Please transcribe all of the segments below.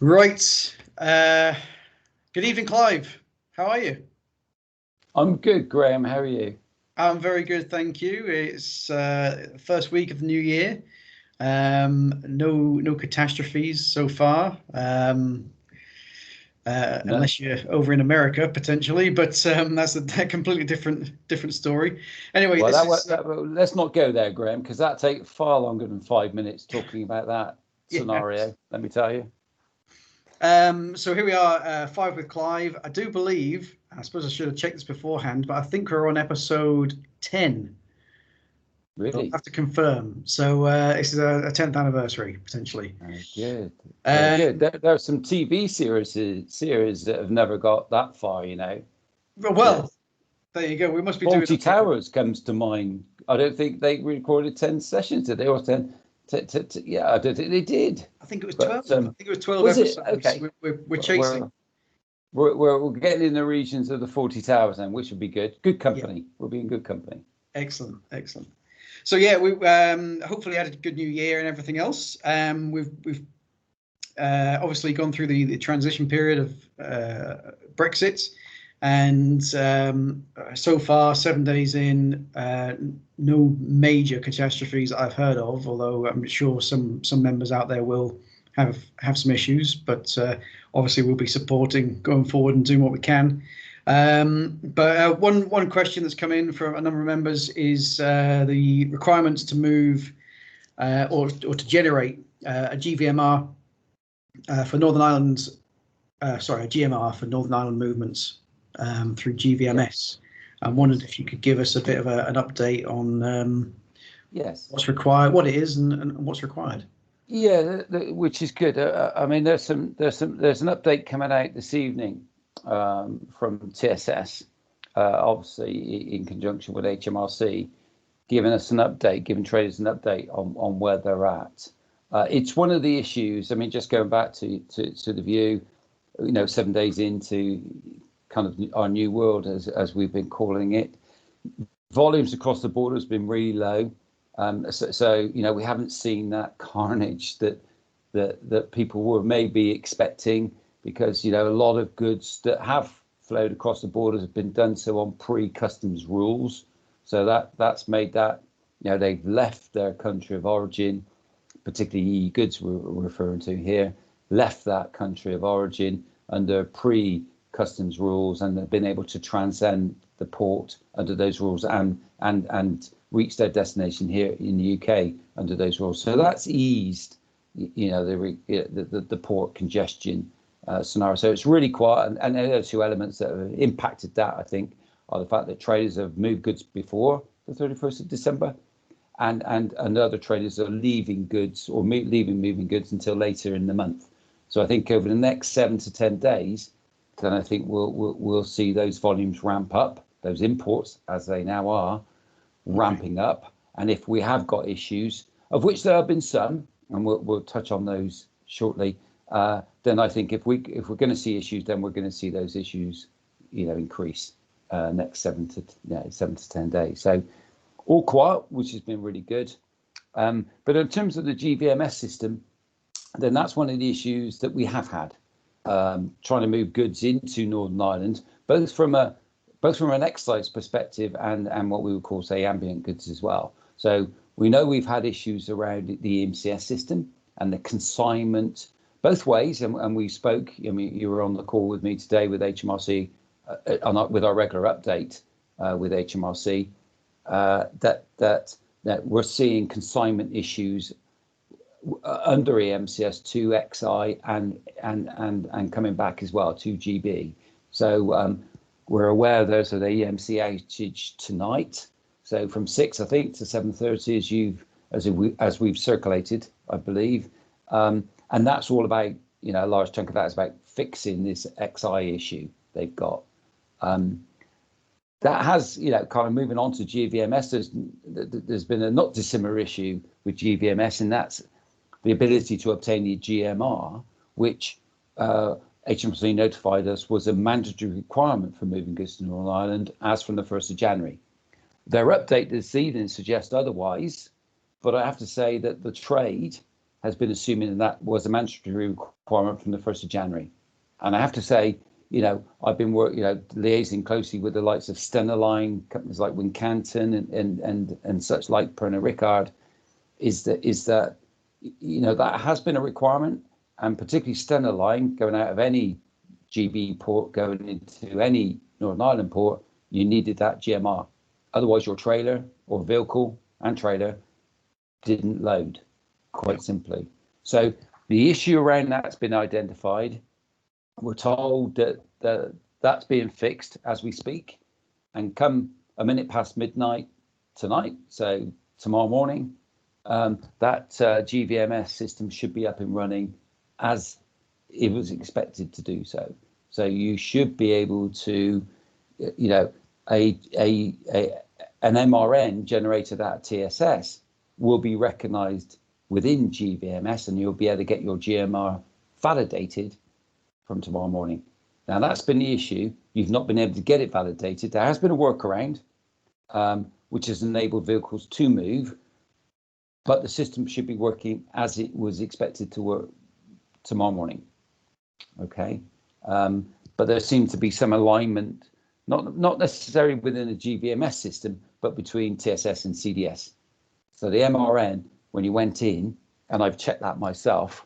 Right. Good evening, Clive. How are you? I'm good, Graham. How are you? I'm very good, thank you. It's first week of the new year. No catastrophes so far, No. unless you're over in America potentially. But that's a completely different story. Anyway, Well, this is let's not go there, Graham, because that takes far longer than 5 minutes talking about that yeah. scenario. Let me tell you. So here we are, five with Clive. I do believe. I suppose I should have checked this beforehand, but I think we're on episode 10. But I'll Really? have to confirm. So this is a 10th anniversary potentially. Very good. Very good. Um, There are some TV series that have never got that far, you know. well, there you go. We must be doing Faulty okay. Towers comes to mind. I don't think they recorded 10 sessions, did they? Or 10, yeah, I don't think they did. I think it was But 12. I think it was 12 was it? episodes. Okay. We're chasing. We're, we're getting in the regions of the 40 Towers then, which would be good. Good Yeah, company. We'll be in good company. excellent, excellent. So yeah, we hopefully had a good new year and everything else. We've obviously gone through the transition period of Brexit, and so far 7 days in, no major catastrophes that I've heard of. Although I'm sure some members out there will have some issues, but obviously we'll be supporting going forward and doing what we can. But one question that's come in from a number of members is the requirements to move or to generate a GVMR for Northern Ireland, sorry, a GMR for Northern Ireland movements through GVMS. Yes. I wondered Yes. if you could give us a bit of an update on Yes. what's required, what it is, and what's required. Yeah, which is good. I mean, there's an update coming out this evening from TSS, obviously in conjunction with HMRC, giving us an update, giving traders an update on where they're at. It's one of the issues. I mean, just going back to the view, 7 days into kind of our new world, as we've been calling it, volumes across the border has been really low. So we haven't seen that carnage that people were maybe expecting, because a lot of goods that have flowed across the borders have been done so on pre-customs rules. So that's made that they've left their country of origin, particularly EU goods we're referring to here, left that country of origin under pre-customs rules, and they've been able to transcend the port under those rules and reach their destination here in the UK under those rules. So that's eased, the port congestion scenario. So it's really quiet, and the other two elements that have impacted that, I think, are the fact that traders have moved goods before the 31st of December, and other traders are leaving goods or leaving moving goods until later in the month. So I think over the next 7 to 10 days, then I think we'll see those volumes ramp up, those imports, as they now are, ramping up. And if we have got issues, of which there have been some, and we'll touch on those shortly, then I think if we're going to see issues, then we're going to see those issues, increase next 7 to 10 days. So all quiet, which has been really good. But in terms of the GVMS system, then that's one of the issues that we have had, trying to move goods into Northern Ireland, both from an excise perspective and what we would call, say, ambient goods as well. So we know we've had issues around the EMCS system and the consignment both ways. And we spoke, I mean, you were on the call with me today with HMRC, with our regular update with HMRC, that we're seeing consignment issues under EMCS to XI and coming back as well to GB. So we're aware there's an EMC outage tonight. So from 6, I think, to 7:30, as we've circulated, I believe, and that's all about, a large chunk of that is about fixing this XI issue they've got. That has, kind of moving on to GVMS. There's been a not dissimilar issue with GVMS, and that's the ability to obtain the GMR, which HMRC notified us was a mandatory requirement for moving goods to Northern Ireland as from the 1st of January. Their update this evening suggests otherwise, but I have to say that the trade has been assuming that was a mandatory requirement from the 1st of January. And I have to say, I've been liaising closely with the likes of Stenaline, companies like Wincanton and such like Pernod Ricard, is that that has been a requirement, and particularly Stenaline, going out of any GB port going into any Northern Ireland port, you needed that GMR. Otherwise, your trailer or vehicle and trailer didn't load, quite simply. So the issue around that's been identified. We're told that that's being fixed as we speak, and come a minute past midnight tonight, so tomorrow morning, that GVMS system should be up and running as it was expected to do so. So you should be able to, an MRN generated at TSS will be recognised within GVMS, and you'll be able to get your GMR validated from tomorrow morning. Now, that's been the issue. You've not been able to get it validated. There has been a workaround, which has enabled vehicles to move, but the system should be working as it was expected to work tomorrow morning. Okay, but there seems to be some alignment, not necessarily within the GVMS system, but between TSS and CDS. So the MRN, when you went in, and I've checked that myself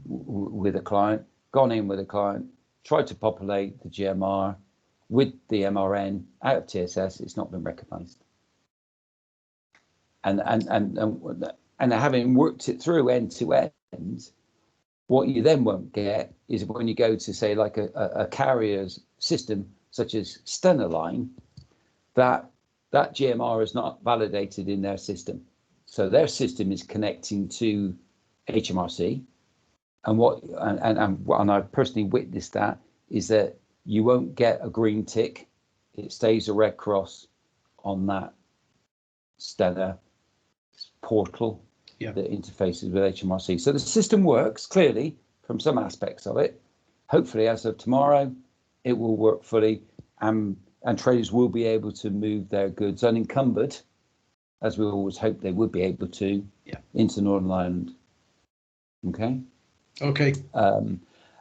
with a client, gone in with a client, tried to populate the GMR with the MRN out of TSS, it's not been recognised. And having worked it through end to end, what you then won't get is when you go to, say, like a carrier's system such as Stenaline, that GMR is not validated in their system. So their system is connecting to HMRC. And I've personally witnessed that, is that you won't get a green tick. It stays a red cross on that Stena portal that interfaces with HMRC. So the system works clearly from some aspects of it. Hopefully, as of tomorrow, it will work fully, and traders will be able to move their goods unencumbered, as we always hope they would be able to, into Northern Ireland. Okay. Okay.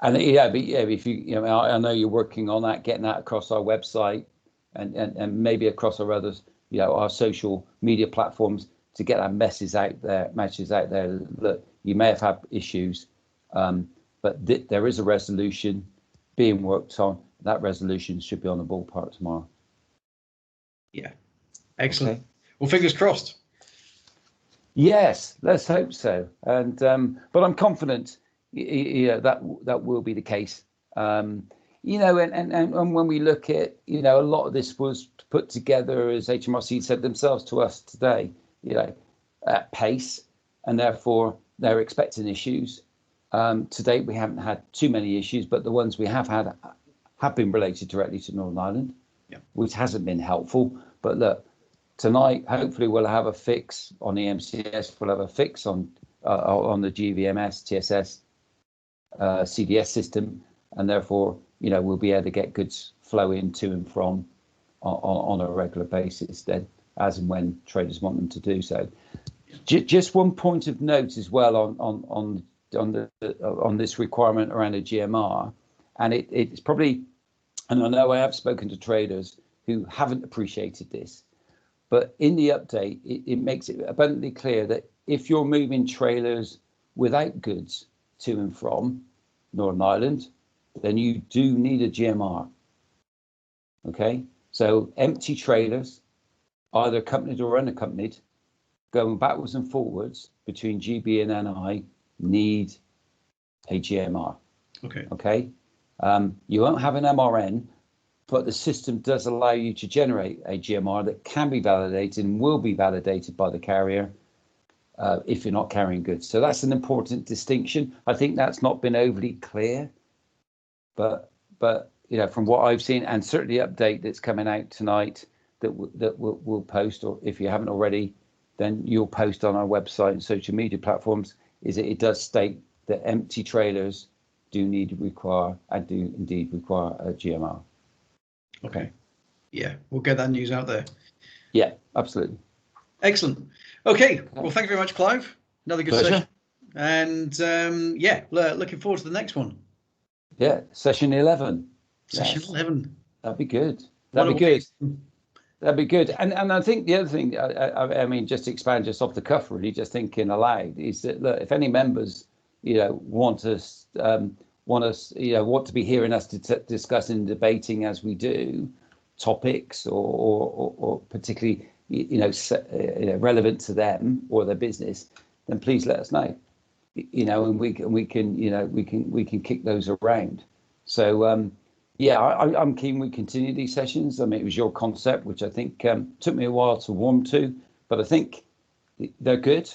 If you, I know you're working on that, getting that across our website and maybe across our others, our social media platforms, to get that message out there. Look, you may have had issues, but there is a resolution being worked on. That resolution should be on the ballpark tomorrow. Yeah. Excellent. Okay. Well, fingers crossed. Yes, let's hope so. And but I'm confident, that will be the case. And when we look at, a lot of this was put together, as HMRC said themselves to us today, at pace, and therefore they're expecting issues. To date, we haven't had too many issues, but the ones we have had have been related directly to Northern Ireland, which hasn't been helpful. But look, tonight, hopefully we'll have a fix on the MCS, we'll have a fix on the GVMS, TSS, CDS system, and therefore, we'll be able to get goods flowing to and from on a regular basis then, as and when traders want them to do so. Just one point of note as well on this requirement around a GMR, and it's probably, and I know I have spoken to traders who haven't appreciated this, but in the update, it makes it abundantly clear that if you're moving trailers without goods to and from Northern Ireland, then you do need a GMR. Okay, so empty trailers, either accompanied or unaccompanied, going backwards and forwards between GB and NI, need a GMR. Okay. You won't have an MRN, but the system does allow you to generate a GMR that can be validated and will be validated by the carrier if you're not carrying goods. So that's an important distinction. I think that's not been overly clear, but from what I've seen, and certainly the update that's coming out tonight that we'll post, or if you haven't already, then you'll post on our website and social media platforms, is that it does state that empty trailers do indeed require a GMR. Okay. Yeah, we'll get that news out there. Yeah, absolutely. Excellent. Okay. Well, thank you very much, Clive. Another good session. And yeah, looking forward to the next one. Yeah, session 11. Session 11. That'd be good. What That'd be a good. That'd be good. And I think the other thing, I mean, just to expand just off the cuff, really, just thinking aloud, is that look, if any members, want us, want to be hearing us discussing and debating as we do topics or particularly, relevant to them or their business, then please let us know. And we can kick those around. So yeah, I'm keen we continue these sessions. I mean, it was your concept, which I think took me a while to warm to, but I think they're good,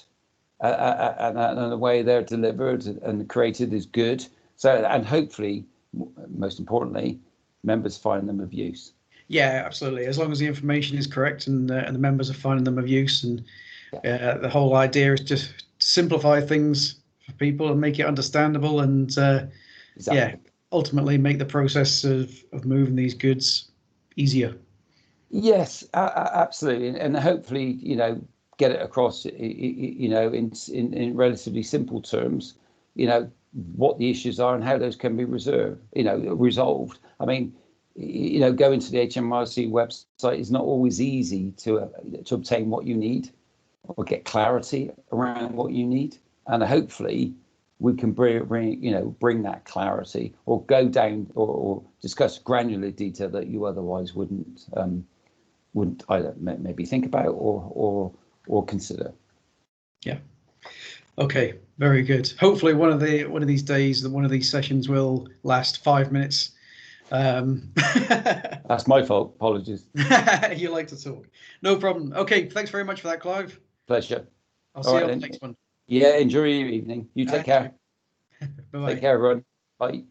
and the way they're delivered and created is good. So, and hopefully, most importantly, members find them of use. Yeah, absolutely. As long as the information is correct and the members are finding them of use, and the whole idea is just simplify things for people and make it understandable, and exactly. Ultimately make the process of moving these goods easier. Yes, absolutely, and hopefully, get it across, in relatively simple terms, what the issues are and how those can be resolved. I mean, going to the HMRC website is not always easy to obtain what you need or get clarity around what you need, and hopefully we can bring that clarity or go down or discuss granular detail that you otherwise wouldn't either maybe think about or consider. Yeah. Okay. Very good. Hopefully one of these days, one of these sessions will last 5 minutes. That's my fault. Apologies. You like to talk. No problem. Okay. Thanks very much for that, Clive. Pleasure. I'll see you on the next one. Yeah. Enjoy your evening. You take care. Bye-bye. Take care, everyone. Bye.